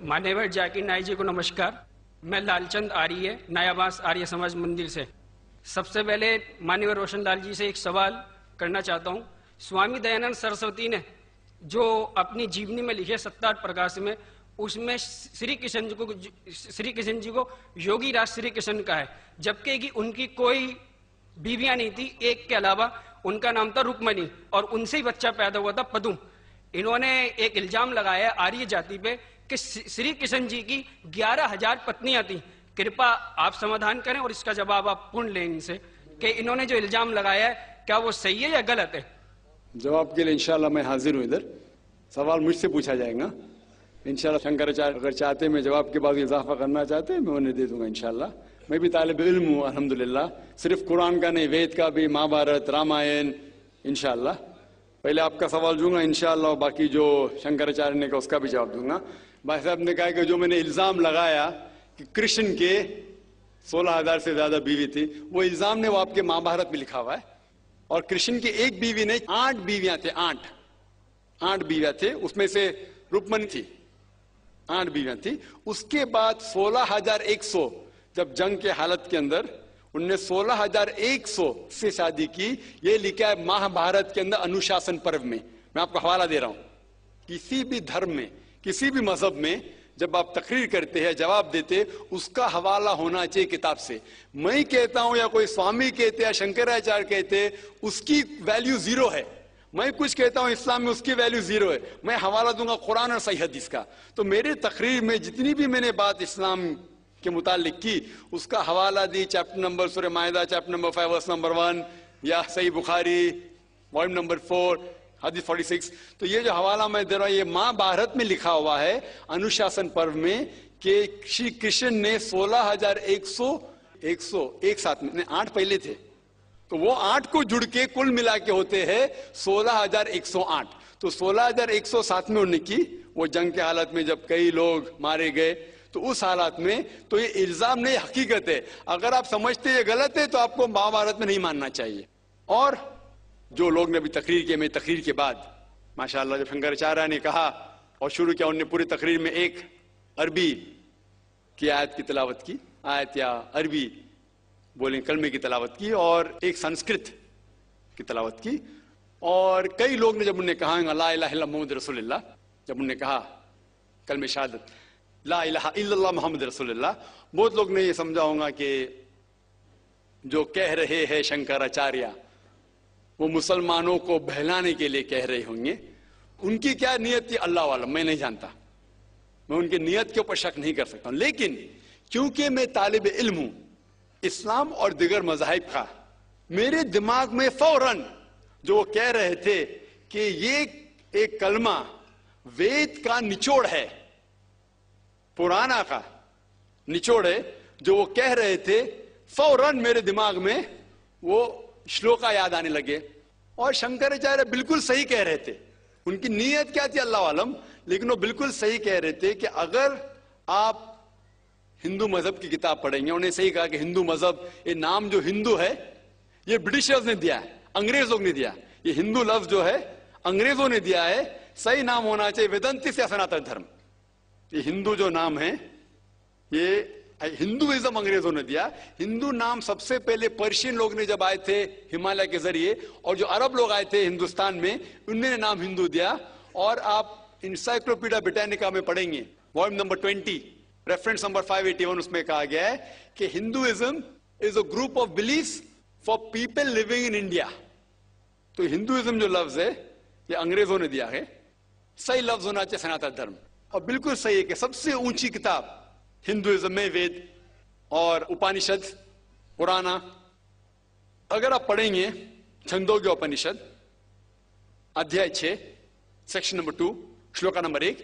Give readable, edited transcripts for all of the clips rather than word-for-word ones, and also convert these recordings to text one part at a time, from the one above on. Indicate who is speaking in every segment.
Speaker 1: मान्यवर जाकिर नाइक जी को नमस्कार। मैं लालचंद आर्य, नयाबास आर्य समाज मंदिर से। सबसे पहले मान्यवर रोशन लाल जी से एक सवाल करना चाहता हूँ। स्वामी दयानंद सरस्वती ने जो अपनी जीवनी में लिखे सत्ता प्रकाश में, उसमें श्री कृष्ण जी को योगी राज श्री कृष्ण का है, जबकि कि उनकी कोई बीवियां नहीं थी, एक के अलावा। उनका नाम था रुक्मणी और उनसे ही बच्चा पैदा हुआ था पदुम। इन्होंने एक इल्जाम लगाया आर्य जाति पे कि श्री कृष्ण जी की 11,000 पत्नियां थी। कृपया आप समाधान करें और इसका जवाब आप पूर्ण लें इनसे कि इन्होंने जो इल्जाम लगाया है क्या वो सही है या गलत है।
Speaker 2: जवाब के लिए इंशाल्लाह मैं हाजिर हूं। इधर सवाल मुझसे पूछा जाएगा इंशाल्लाह। शंकराचार्य अगर चाहते मैं जवाब के बाद इजाफा करना चाहते मैं उन्हें दे दूंगा इंशाल्लाह। मैं भी तालिब इल्म हूँ अल्हम्दुलिल्लाह, सिर्फ कुरान का नहीं, वेद का भी, महाभारत, रामायण इंशाल्लाह। पहले आपका सवाल दूंगा इंशाल्लाह, बाकी जो शंकराचार्य ने कहा उसका भी जवाब दूंगा। भाई साहब ने कहा कि जो मैंने इल्जाम लगाया कि कृष्ण के 16,000 से ज्यादा बीवी थी, वो इल्जाम ने वो आपके महाभारत में लिखा हुआ है। और कृष्ण की एक बीवी नहीं, 8 बीवियां थे। 8 बीवियां थे, उसमें से रुक्मणी थी। 8 बीवियां थी। उसके बाद 16,100 जब जंग के हालत के अंदर उनने 16,100 से शादी की। ये लिखा है महाभारत के अंदर अनुशासन पर्व में। मैं आपको हवाला दे रहा हूं। किसी भी धर्म में, किसी भी मजहब में जब आप तकरीर करते हैं, जवाब देते, उसका हवाला होना चाहिए किताब से। मैं कहता हूं या कोई स्वामी कहते या शंकराचार्य कहते, उसकी वैल्यू 0 है। मैं कुछ कहता हूं इस्लाम में, उसकी वैल्यू 0 है। मैं हवाला दूंगा कुरान और सही हदीस का। तो मेरे तकरीर में जितनी भी मैंने बात इस्लाम के मुतालिक की, उसका हवाला दी। चैप्टर नंबर सूरह माइदा चैप्टर नंबर 5 वर्स नंबर 1, या सही बुखारी वॉल्यूम नंबर 4 हदीस 46। तो ये जो हवाला मैं दे रहा हूं, ये महाभारत में लिखा हुआ है अनुशासन पर्व में कि श्री कृष्ण ने 16,100 एक साथ में, 8 पहले थे, तो वो 8 को जुड़ के कुल मिला के होते हैं 16,108। तो 16,100 साथ में उन्होंने की। वो जंग के हालत में जब कई लोग मारे गए, तो उस हालात में तो ये इल्जाम नहीं, हकीकत है। अगर आप समझते ये गलत है तो आपको महाभारत में नहीं मानना चाहिए। और जो लोग ने अभी तकरीर किया, मेरी तकरीर के बाद माशाअल्लाह जब शंकराचार्य ने कहा और शुरू किया, उन्होंने पूरी तकरीर में एक अरबी की आयत की तिलावत की, आयत या अरबी बोलें कलमे की तिलावत की, और एक संस्कृत की तिलावत की। और कई लोग ने जब उन्हें कहा ला इलाहा इल्लल्लाह मुहम्मद रसूलुल्लाह, जब उन्होंने कहा कलमे शहादत ला इलाहा इल्लल्लाह मुहम्मद रसूलुल्लाह, बहुत लोग ने ये समझा होगा कि जो कह रहे हैं शंकराचार्य वो मुसलमानों को बहलाने के लिए कह रहे होंगे। उनकी क्या नियत थी अल्लाह वाला, मैं नहीं जानता। मैं उनकी नियत के ऊपर शक नहीं कर सकता हूं। लेकिन क्योंकि मैं तालिब इल्म हूं इस्लाम और दिगर मज़ाहिब का, मेरे दिमाग में फौरन जो वो कह रहे थे कि ये एक कलमा वेद का निचोड़ है, पुराना का निचोड़ है, जो वो कह रहे थे, फौरन मेरे दिमाग में वो श्लोका याद आने लगे। और शंकराचार्य बिल्कुल सही कह रहे थे। उनकी नीयत क्या थी अल्लाह आलम, लेकिन वो बिल्कुल सही कह रहे थे कि अगर आप हिंदू मजहब की किताब पढ़ेंगे, उन्हें सही कहा कि हिंदू मजहब, ये नाम जो हिंदू है ये ब्रिटिशर्स ने दिया है, अंग्रेज लोग ने दिया। ये हिंदू लफ्ज जो है अंग्रेजों ने दिया है। सही नाम होना चाहिए वेदांती से सनातन धर्म। ये हिंदू जो नाम है ये हिंदुइज्म अंग्रेजों ने दिया। हिंदू नाम सबसे पहले पर्शियन लोग ने जब आए थे हिमालय के जरिए, और जो अरब लोग आए थे हिंदुस्तान में, उन्होंने नाम हिंदू दिया। और आप इंसाइक्लोपीडिया ब्रिटानिका में पढ़ेंगे वॉल्यूम नंबर 20 रेफरेंस नंबर 581, उसमें कहा गया है कि Hinduism is a group of beliefs for people living in India. तो हिंदुइज्म जो लफ्ज है ये अंग्रेजों ने दिया है। सही लफ्ज होना चाहिए सनातन धर्म। और बिल्कुल सही है कि सबसे ऊंची किताब हिंदुइज्म में वेद और उपनिषद पुराना। अगर आप पढ़ेंगे छंदोग्य उपनिषद अध्याय 6 सेक्शन नंबर 2 श्लोका नंबर 1,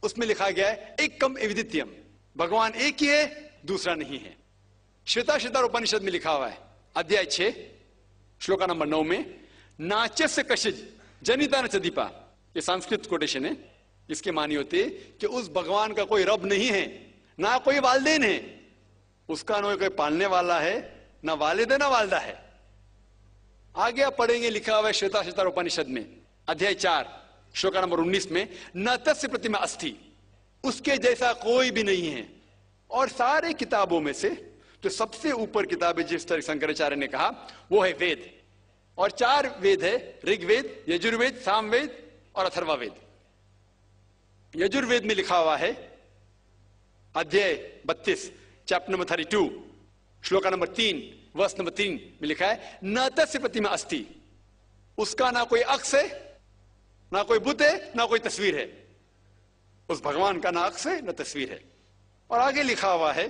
Speaker 2: उसमें लिखा गया है एकम एविदित्यम, भगवान एक ही है, दूसरा नहीं है। श्वेताश्वतर उपनिषद में लिखा हुआ है अध्याय 6 श्लोका नंबर 9 में, नाचस्य कशिज जनिता न चदीपा। ये संस्कृत कोटेशन है। इसके मानी होते कि उस भगवान का कोई रब नहीं है, ना कोई वालिदैन है, उसका ना कोई पालने वाला है, ना वालिद है ना वालदा है। आगे आप पढ़ेंगे लिखा हुआ है श्वेताश्वतर उपनिषद में अध्याय 4 श्लोका नंबर 19 में, न तस्य प्रतिमा अस्थि, उसके जैसा कोई भी नहीं है। और सारे किताबों में से जो सबसे ऊपर किताब है, जिस तरह शंकराचार्य ने कहा, वो है वेद। और 4 वेद है, ऋग्वेद, यजुर्वेद, सामवेद और अथर्ववेद। यजुर्वेद में लिखा हुआ है, अध्याय 32, चैप्टर नंबर 32, श्लोका नंबर 3, वर्ष नंबर 3 में लिखा है, न तस्य प्रतिमा अस्ति, उसका ना कोई अक्ष है, ना कोई बुत है, ना कोई तस्वीर है। उस भगवान का ना अक्ष है, ना तस्वीर है। और आगे लिखा हुआ है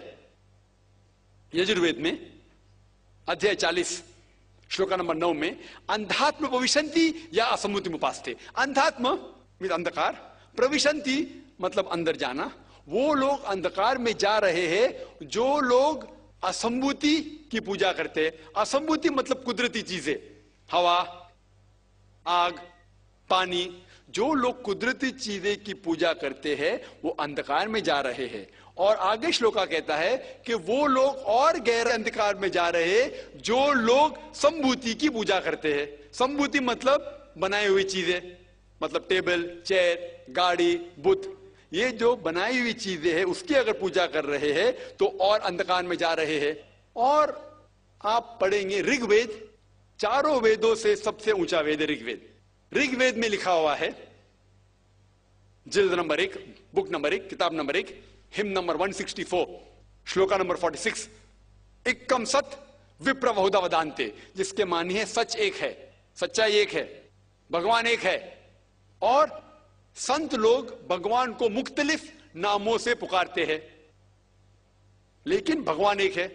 Speaker 2: यजुर्वेद में अध्याय 40, श्लोका नंबर 9 में, अंधात्म प्रविशन्ति या असम्मुति उपास्ते। अंधात्म मतलब अंधकार, प्रविशन्ति मतलब अंदर जाना। वो लोग अंधकार में जा रहे हैं जो लोग असंभूति की पूजा करते हैं। असंभूति मतलब कुदरती चीजें, हवा, आग, पानी। जो लोग कुदरती चीजें की पूजा करते हैं वो अंधकार में जा रहे हैं। और आगे श्लोका कहता है कि वो लोग और गहरे अंधकार में जा रहे हैं जो लोग संभूति की पूजा करते हैं। संभूति मतलब बनाई हुई चीजें, मतलब टेबल, चेयर, गाड़ी, बुत। ये जो बनाई हुई चीजें हैं उसकी अगर पूजा कर रहे हैं तो और अंधकार में जा रहे हैं। और आप पढ़ेंगे ऋग्वेद, चारों वेदों से सबसे ऊंचा वेद है ऋग्वेद। ऋग्वेद में लिखा हुआ है, जिल्द नंबर 1, बुक नंबर 1, किताब number 1, him number 164, shloka number 46, एकम सत विप्र बहुधा वदान्ते, जिसके मानी है सच एक है, सच्चाई एक है, भगवान एक है। और संत लोग भगवान को मुख्तलिफ नामों से पुकारते हैं, लेकिन भगवान एक है।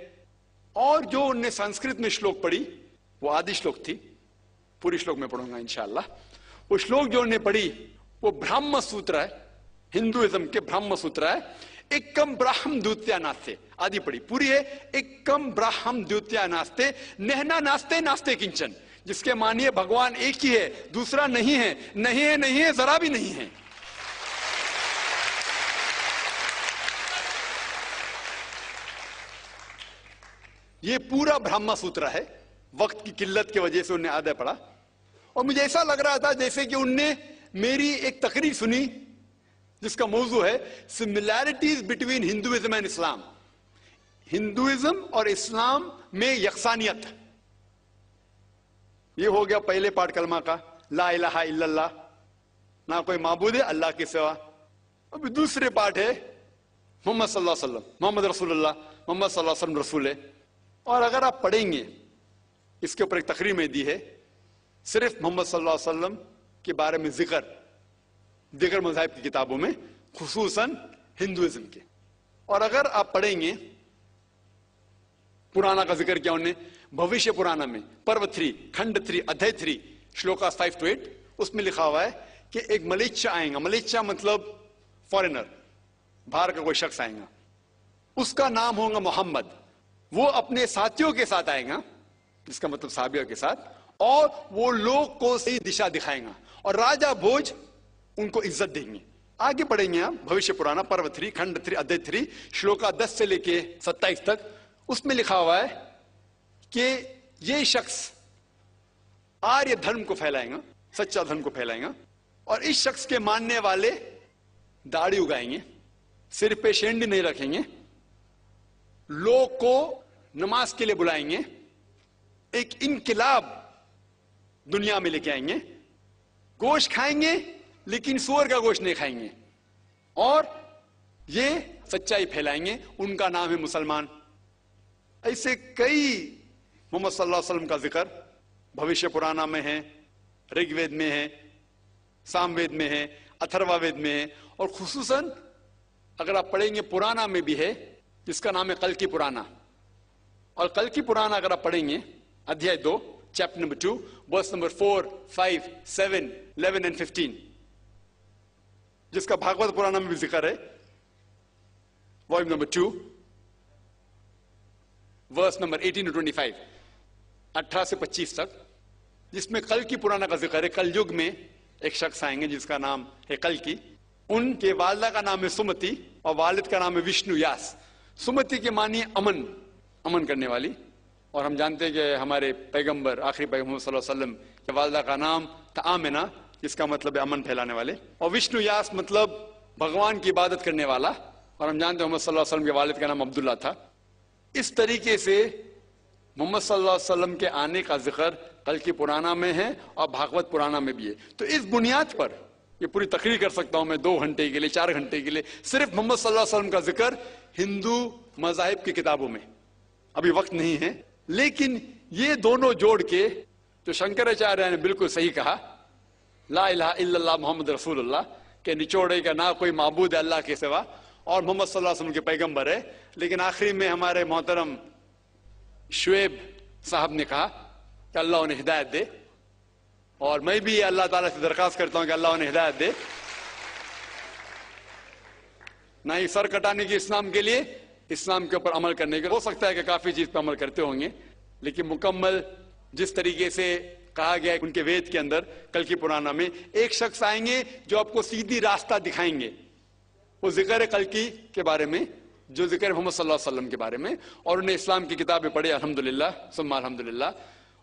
Speaker 2: और जो उनने संस्कृत में श्लोक पढ़ी वो आदि श्लोक थी, पूरी श्लोक में पढ़ूंगा इंशाअल्लाह। वो श्लोक जो उन्हें पढ़ी वो ब्रह्म सूत्र है, हिंदुइज्म के ब्रह्म सूत्र है। एकम ब्राह्म द्वितीया नास्ते, आदि पढ़ी, पूरी है। एकम ब्राह्म द्वितीया नास्ते, नहना नास्ते नास्ते किंचन, जिसके मानिए भगवान एक ही है, दूसरा नहीं है, नहीं है, नहीं है, जरा भी नहीं है। ये पूरा ब्रह्म सूत्र है। वक्त की किल्लत की वजह से उन्हें आधा पढ़ा और मुझे ऐसा लग रहा था जैसे कि उनने मेरी एक तकरीर सुनी जिसका मौजू है similarities between Hinduism and Islam. Hinduism और इस्लाम में यकसानियत। ये हो गया पहले पाठ कलमा का, ला इलाहा इल्लल्लाह, ना कोई माबूद है अल्लाह के सिवा। अभी दूसरे पाठ है मोहम्मद सल्लल्लाहु अलैहि वसल्लम, मोहम्मद रसूलुल्लाह, मोहम्मद सल्लल्लाहु अलैहि वसल्लम रसूल है। और अगर आप पढ़ेंगे, इसके ऊपर एक तकरीर में दी है सिर्फ मोहम्मद सल्लल्लाहु अलैहि वसल्लम के बारे में जिक्र दिगर मज़ाहिब की किताबों में, खुसूसन हिंदुइज्म के। और अगर आप पढ़ेंगे, पुराना का जिक्र किया उन्होंने, भविष्य पुराना में पर्व 3, खंड 3, अध्याय 3, श्लोका 5 to 8, उसमें लिखा हुआ है कि एक मलेच्छा आएगा। मलेच्छा मतलब फॉरेनर, बाहर का कोई शख्स आएगा, उसका नाम होगा मोहम्मद। वो अपने साथियों के साथ आएगा, जिसका मतलब साहबियों के साथ, और वो लोग को सही दिशा दिखाएगा और राजा भोज उनको इज्जत देंगे। आगे पढ़ेंगे आप भविष्य पुराना पर्व 3, खंड 3, अध्याय 3, श्लोका 10 से लेके 27 तक। उसमें लिखा हुआ है कि ये शख्स आर्य धर्म को फैलाएगा, सच्चा धर्म को फैलाएगा। और इस शख्स के मानने वाले दाढ़ी उगाएंगे, सिर पे शेंडी नहीं रखेंगे, लोग को नमाज के लिए बुलाएंगे, एक इनकिलाब दुनिया में लेके आएंगे, गोश्त खाएंगे लेकिन सूअर का गोश्त नहीं खाएंगे, और ये सच्चाई फैलाएंगे। उनका नाम है मुसलमान। ऐसे कई मोहम्मद सल्लल्लाहु अलैहि वसल्लम का जिक्र भविष्य पुराना में है, ऋग्वेद में है, सामवेद में है, अथर्ववेद में है, और खुसूसन अगर आप पढ़ेंगे पुराना में भी है, जिसका नाम है कल की पुराना। और कल की पुराना अगर आप पढ़ेंगे, अध्याय 2, chapter number 2, verse number 4, 5, 7, 11 and 15, जिसका भागवत पुराना में भी जिक्र है, volume number 2, verse number 18 to 25, 18 से 25 तक, जिसमें कल की पुराना का जिक्र है। कल युग में एक शख्स आएंगे जिसका नाम है कल की। उनके वालिदा का नाम है सुमति और वालिद का नाम है विष्णु यास। सुमति के मानी अमन, अमन करने वाली। और हम जानते हैं कि हमारे पैगंबर, आखिरी पैगंबर सल्लल्लाहु अलैहि वसल्लम के वालिदा का नाम था आमिना, जिसका मतलब है अमन फैलाने वाले। और विष्णु यास मतलब भगवान की इबादत करने वाला, और हम जानते हैं मोहम्मद सल्लल्लाहु अलैहि वसल्लम के वालिद का नाम अब्दुल्ला था। इस तरीके से मोहम्मद सल्लल्लाहु अलैहि वसल्लम के आने का जिक्र कल की पुराना में है और भागवत पुराना में भी है। तो इस बुनियाद पर ये पूरी तकरीर कर सकता हूं मैं 2 घंटे के लिए, 4 घंटे के लिए, सिर्फ मोहम्मद सल्लल्लाहु अलैहि वसल्लम का जिक्र हिंदू मजाहिब की किताबों में। अभी वक्त नहीं है, लेकिन ये दोनों जोड़ के जो शंकराचार्य ने बिल्कुल सही कहा, ला इलाहा इल्लल्लाह मोहम्मद रसूलुल्लाह के निचोड़े का ना कोई माबूद है अल्लाह के सिवा, और मोहम्मद सल्लल्लाहु अलैहि वसल्लम के पैगंबर है। लेकिन आखिरी में हमारे मोहतरम शुएब साहब ने कहा कि अल्लाह उन्हें हिदायत दे, और मैं भी अल्लाह ताला से दरखास्त करता हूं कि अल्लाह उन्हें हिदायत दे। ना ही सर कटाने की इस्लाम के लिए, इस्लाम के ऊपर अमल करने के, हो सकता है कि काफी चीज पर अमल करते होंगे, लेकिन मुकम्मल जिस तरीके से कहा गया है उनके वेद के अंदर कल की पुराना में, एक शख्स आएंगे जो आपको सीधी रास्ता दिखाएंगे। वो जिक्र है कल की के बारे में, जो जिक्र है मोहम्मद सल्लल्लाहु अलैहि वसल्लम के बारे में, और उन्हें इस्लाम की किताबें पढ़ी अल्हम्दुलिल्लाह सुम्मा अल्हम्दुलिल्लाह।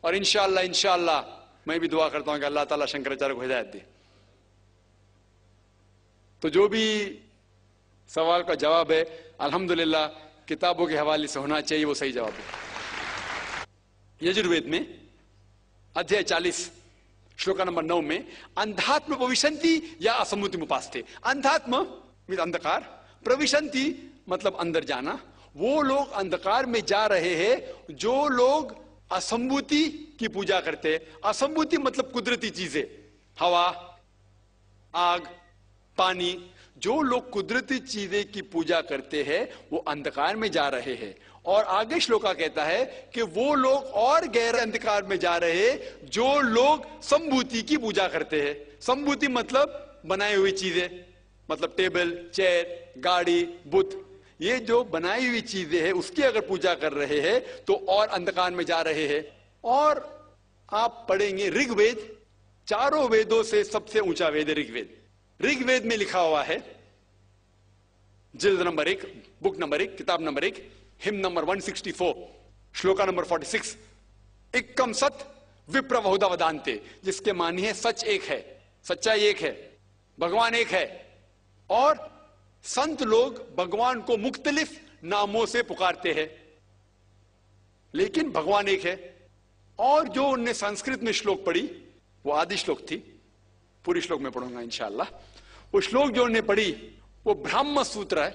Speaker 2: और इंशाअल्लाह मैं भी दुआ करता हूं कि अल्लाह ताला शंकराचार्य को हिदायत दे। तो जो भी सवाल का जवाब है अल्हम्दुलिल्लाह किताबों के हवाले से होना चाहिए, वो सही जवाब है। यजुर्वेद में अध्याय 40 श्लोका नंबर 9 में अंधात्म प्रविशंति या असम्मुति मुपास्ते, अंधात्म मीन अंधकार, प्रविशंति मतलब अंदर जाना, वो लोग अंधकार में जा रहे हैं जो लोग असंभूति की पूजा करते हैं। असंभूति मतलब कुदरती चीजें, हवा, आग, पानी, जो लोग कुदरती चीजें की पूजा करते हैं वो अंधकार में जा रहे हैं। और आगे श्लोका कहता है कि वो लोग और गहरे अंधकार में जा रहे हैं जो लोग संभूति की पूजा करते हैं। संभूति मतलब बनाई हुई चीजें, मतलब टेबल, चेयर, गाड़ी, बुत, ये जो बनाई हुई चीजें हैं उसकी अगर पूजा कर रहे हैं तो और अंधकार में जा रहे हैं। और आप पढ़ेंगे ऋग्वेद, चारों वेदों से सबसे ऊंचा वेद है ऋग्वेद। ऋग्वेद में लिखा हुआ है, जिल्द नंबर 1, बुक नंबर 1, किताब number 1, him number 164, shloka number 46, एकम सत विप्र बहुधा वदान्ते, जिसके मानी है सच एक है, सच्चाई एक है, भगवान एक है, और संत लोग भगवान को मुख्तलिफ नामों से पुकारते हैं, लेकिन भगवान एक है। और जो उनने संस्कृत में श्लोक पढ़ी वो आदि श्लोक थी, पूरी श्लोक में पढ़ूंगा इंशाअल्लाह। वो श्लोक जो उन्होंने पढ़ी वो ब्रह्म सूत्र है,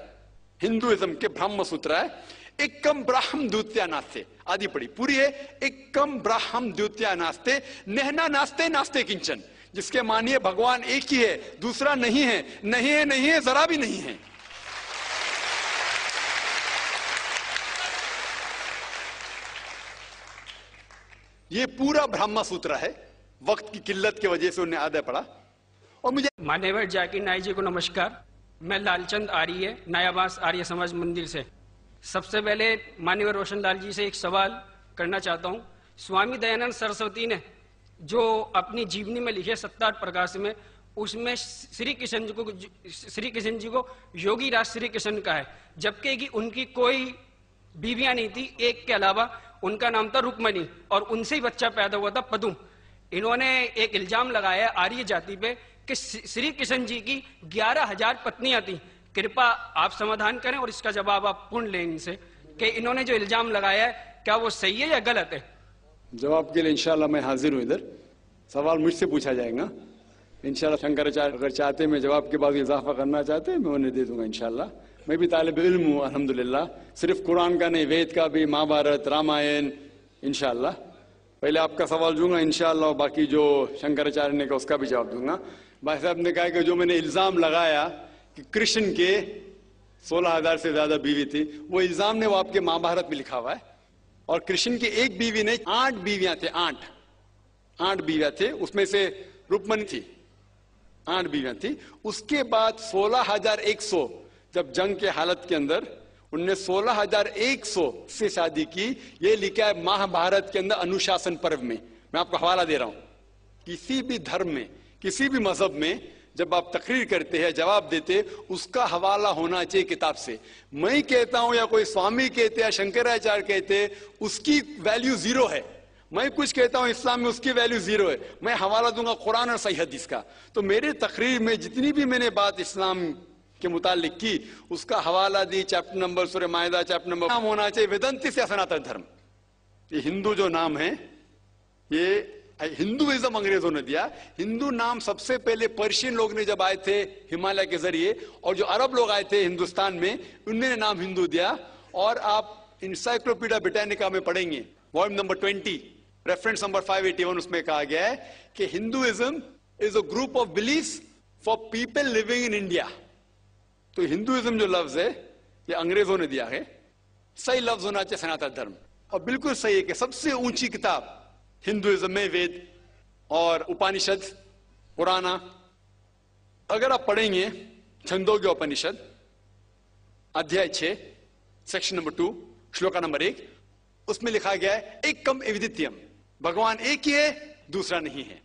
Speaker 2: हिंदुइज्म के ब्रह्म सूत्र है। एकम ब्राह्म द्वितीया नास्ते, आदि पढ़ी, पूरी है। एकम ब्राह्म द्वितीया नास्ते, नहना नास्ते नास्ते किंचन, जिसके मानिए भगवान एक ही है, दूसरा नहीं है, नहीं है, नहीं है, जरा भी नहीं है। ये पूरा ब्रह्म सूत्र है। वक्त की किल्लत की वजह से उन्हें आधा पढ़ा। और मुझे
Speaker 1: मान्यवर जाकिर नाइक जी को नमस्कार। मैं लालचंद आर्य, नयाबास आर्य समाज मंदिर से। सबसे पहले मान्यवर रोशनलाल जी से एक सवाल करना चाहता हूँ। स्वामी दयानंद सरस्वती ने जो अपनी जीवनी में लिखे 7 प्रकाश में, उसमें श्री कृष्ण जी को योगी राज श्री कृष्ण का है, जबकि कि उनकी कोई बीवियां नहीं थी, एक के अलावा उनका नाम था रुक्मणी, और उनसे ही बच्चा पैदा हुआ था पदुम। इन्होंने एक इल्जाम लगाया आर्य जाति पे कि श्री कृष्ण जी की 11,000 पत्नियां थी। कृपया आप समाधान करें और इसका जवाब आप पूर्ण लें इनसे कि इन्होंने जो इल्जाम लगाया है क्या वो सही है या गलत है।
Speaker 2: जवाब के लिए इंशाल्लाह मैं हाजिर हूं। इधर सवाल मुझसे पूछा जाएगा इंशाल्लाह। शंकराचार्य अगर चाहते मैं जवाब के बाद इजाफा करना चाहते हैं मैं उन्हें दे दूंगा इंशाल्लाह। मैं भी तालिब इल्म हूँ अल्हम्दुलिल्लाह, सिर्फ कुरान का नहीं, वेद का भी, महाभारत, रामायण, इंशाल्लाह। पहले आपका सवाल दूंगा इंशाल्लाह, बाकी जो शंकराचार्य ने कहा उसका भी जवाब दूंगा। भाई साहब ने कहा कि जो मैंने इल्जाम लगाया कि कृष्ण के 16,000 से ज्यादा बीवी थी, वो इल्जाम ने वो आपके महाभारत में लिखा हुआ है। और कृष्ण की एक बीवी नहीं, 8 बीवियां थे, 8 बीवियां थे, उसमें से रुक्मणी थी, 8 बीवियां थी। उसके बाद 16,100 जब जंग के हालत के अंदर उनने 16,100 से शादी की। ये लिखा है महाभारत के अंदर अनुशासन पर्व में। मैं आपको हवाला दे रहा हूं। किसी भी धर्म में, किसी भी मजहब में जब आप तकरीर करते हैं, जवाब देते, उसका हवाला होना चाहिए किताब से। मैं कहता हूं या कोई स्वामी कहते या शंकराचार्य कहते, उसकी वैल्यू 0 है। मैं कुछ कहता हूं इस्लाम में, उसकी वैल्यू 0 है। मैं हवाला दूंगा कुरान और सही हदीस का। तो मेरे तकरीर में जितनी भी मैंने बात इस्लाम के मुतालिक की, उसका हवाला दी, चैप्टर नंबर सूरह मायदा चैप्टर नंबर। नाम होना चाहिए वेदांतिस या सनातन धर्म। ये हिंदू जो नाम है, ये हिंदुइज्म अंग्रेजों ने दिया। हिंदू नाम सबसे पहले पर्शियन लोग ने जब आए थे हिमालय के जरिए, और जो अरब लोग आए थे हिंदुस्तान में, उन्होंने नाम हिंदू दिया। और आप इंसाइक्लोपीडिया ब्रिटानिका में पढ़ेंगे वॉल्यूम नंबर 20 रेफरेंस नंबर 581, उसमें कहा गया है कि Hinduism is a group of beliefs for people living in India. तो हिंदुइज्म जो लफ्ज है ये अंग्रेजों ने दिया है, सही लफ्ज होना चाहिए सनातन धर्म। और बिल्कुल सही है कि सबसे ऊंची किताब हिंदुइज्म में वेद और उपनिषद पुराना। अगर आप पढ़ेंगे छंदोग्य उपनिषद अध्याय 6 सेक्शन नंबर 2 श्लोका नंबर 1, उसमें लिखा गया है एकम एविदित्यम, भगवान एक ही है, दूसरा नहीं है।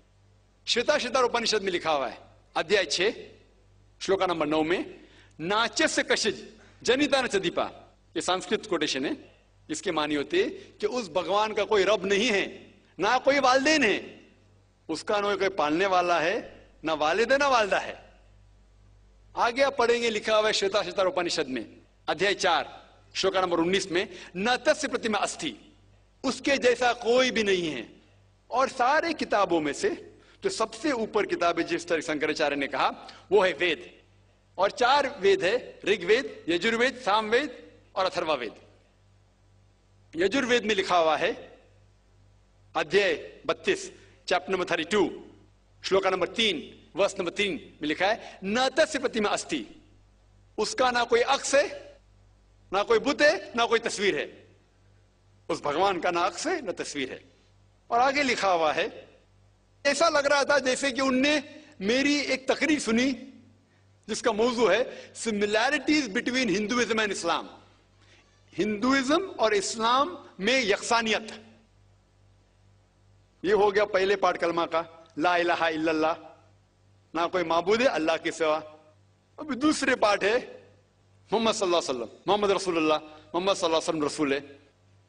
Speaker 2: श्वेताश्वतर उपनिषद में लिखा हुआ है अध्याय 6 श्लोका नंबर 9 में, नाचस्य कशिज जनिता न चदीपा, ये संस्कृत कोटेशन है। इसके मानी होती है कि उस भगवान का कोई रब नहीं है, ना कोई वालदेन है, उसका ना कोई पालने वाला है, ना वालिद है ना वालदा है। आगे आप पढ़ेंगे लिखा हुआ है श्वेताश्वतर उपनिषद में अध्याय 4 श्लोका नंबर 19 में, न तस्य प्रतिमा अस्ति, उसके जैसा कोई भी नहीं है। और सारे किताबों में से जो सबसे ऊपर किताब है, जिस तरह शंकराचार्य ने कहा, वो है वेद। और 4 वेद है, ऋग्वेद, यजुर्वेद, सामवेद और अथर्ववेद। यजुर्वेद में लिखा हुआ है अध्याय 32 चैप्टर नंबर 32 श्लोका नंबर 3 वर्ष नंबर 3 में लिखा है, न तस्य प्रतिमा अस्ति, उसका ना कोई अक्ष है, ना कोई बुत है, ना कोई तस्वीर है। उस भगवान का ना अक्ष है ना तस्वीर है। और आगे लिखा हुआ है, ऐसा लग रहा था जैसे कि उनने मेरी एक तकरीर सुनी जिसका मौजू है similarities between Hinduism and Islam, Hinduism और इस्लाम में यकसानियत। ये हो गया पहले पाठ कलमा का, ला इलाहा इल्लल्लाह, ना कोई माबूद है अल्लाह के सिवा। अभी दूसरे पाठ है मोहम्मद सल्लल्लाहु अलैहि वसल्लम, मोहम्मद रसूलुल्लाह, मोहम्मद सल्लल्लाहु अलैहि वसल्लम रसूल है।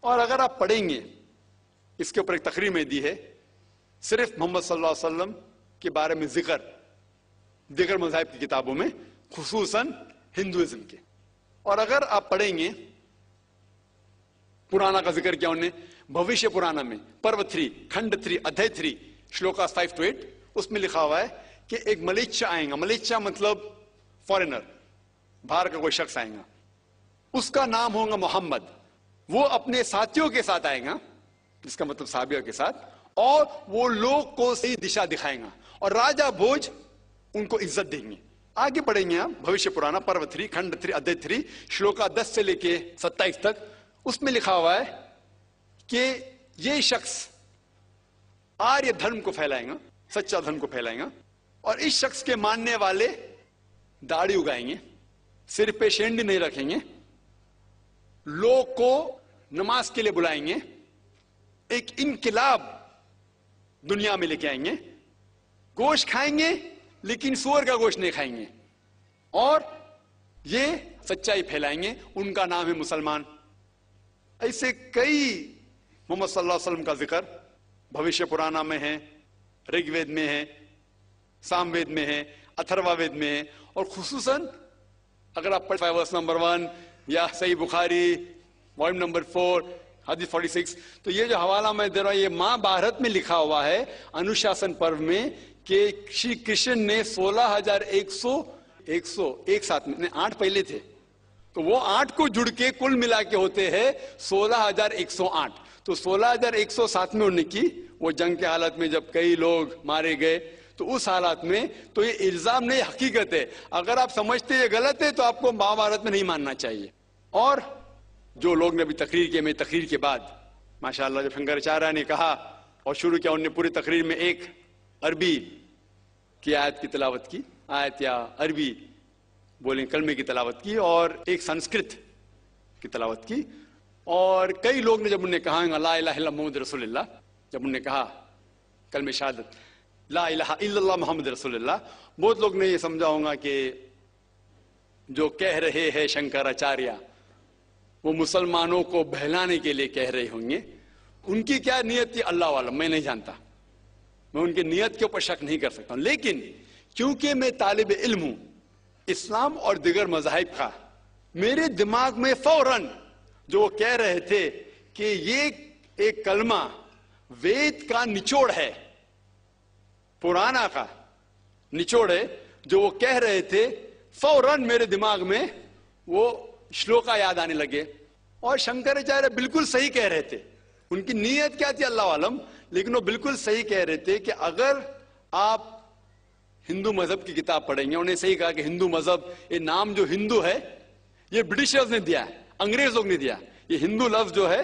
Speaker 2: और अगर आप पढ़ेंगे, इसके ऊपर एक तकरीर में दी है सिर्फ मोहम्मद सल्लल्लाहु अलैहि वसल्लम के बारे में जिक्र दिगर मज़ाहिब की किताबों में, खुसूसन हिंदुइज्म के। और अगर आप पढ़ेंगे पुराना का जिक्र किया उन्होंने, भविष्य पुराना में पर्व 3 खंड 3 अध्याय 3 श्लोका 5 to 8, उसमें लिखा हुआ है कि एक मलेच्छा आएगा, मलेच्छा मतलब फॉरेनर, बाहर का कोई शख्स आएगा, उसका नाम होगा मोहम्मद। वो अपने साथियों के साथ आएगा, जिसका मतलब साहबियों के साथ, और वो लोग को सही दिशा दिखाएगा और राजा भोज उनको इज्जत देंगे। आगे पढ़ेंगे आप भविष्य पुराना पर्व 3 खंड 3 अध्याय 3 श्लोका 10 से लेके 27 तक, उसमें लिखा हुआ है कि ये शख्स आर्य धर्म को फैलाएगा, सच्चा धर्म को फैलाएगा, और इस शख्स के मानने वाले दाढ़ी उगाएंगे, सिर पे शेंडी नहीं रखेंगे, लोग को नमाज के लिए बुलाएंगे, एक इनकिलाब दुनिया में लेके आएंगे, गोश्त खाएंगे लेकिन सूअर का गोश्त नहीं खाएंगे, और ये सच्चाई फैलाएंगे, उनका नाम है मुसलमान। ऐसे कई मोहम्मद सल्लल्लाहु अलैहि वसल्लम का जिक्र भविष्य पुराना में है, ऋग्वेद में है, सामवेद में है, अथर्ववेद में है। और खुसूसन अगर आप पढ़े वर्स नंबर 1 या सही बुखारी वॉल्यूम नंबर 4 हदीस 46, तो ये जो हवाला मैं दे रहा हूं, ये महाभारत में लिखा हुआ है अनुशासन पर्व में कि श्री कृष्ण ने 16,100 एक साथ में 8 पहले थे, तो वो 8 को जुड़ के कुल मिला के होते हैं 16,108। तो 16,107 में उन्होंने की, वो जंग के हालत में जब कई लोग मारे गए, तो उस हालत में तो ये इल्जाम नहीं, हकीकत है। अगर आप समझते ये गलत है तो आपको महाभारत में नहीं मानना चाहिए। और जो लोग ने अभी तकरीर किया, मेरी तकरीर के बाद माशाअल्लाह जब शंकराचार्य ने कहा और शुरू किया, उन्होंने पूरी तकरीर में एक अरबी की आयत की तिलावत की, आयत या अरबी बोलें कलमे की तिलावत की, और एक संस्कृत की तिलावत की। और कई लोग ने जब उन्होंने कहा ला इलाहा इल्लल्लाह मुहम्मद रसूलुल्लाह, जब उन्होंने कहा कलमे शहादत ला इलाहा इल्लल्लाह मुहम्मद रसूलुल्लाह, बहुत लोग ने ये समझा होगा कि जो कह रहे हैं शंकराचार्य वो मुसलमानों को बहलाने के लिए कह रहे होंगे। उनकी क्या नियत थी अल्लाह वालम, मैं नहीं जानता, मैं उनकी नियत के ऊपर शक नहीं कर सकता हूं। लेकिन क्योंकि मैं तालिब इल्म हूं, इस्लाम और दिगर मज़ाहिब का, मेरे दिमाग में फौरन जो वो कह रहे थे कि ये एक कलमा वेद का निचोड़ है, पुराना का निचोड़ है, जो वो कह रहे थे, फौरन मेरे दिमाग में वो श्लोका याद आने लगे। और शंकराचार्य बिल्कुल सही कह रहे थे। उनकी नीयत क्या थी अल्लाह आलम, लेकिन वो बिल्कुल सही कह रहे थे कि अगर आप हिंदू मजहब की किताब पढ़ेंगे, उन्हें सही कहा कि हिंदू मजहब, ये नाम जो हिंदू है ये ब्रिटिशर्स ने दिया है, अंग्रेजों ने दिया। ये हिंदू लफ्ज जो है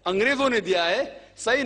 Speaker 2: अंग्रेजों ने दिया है, सही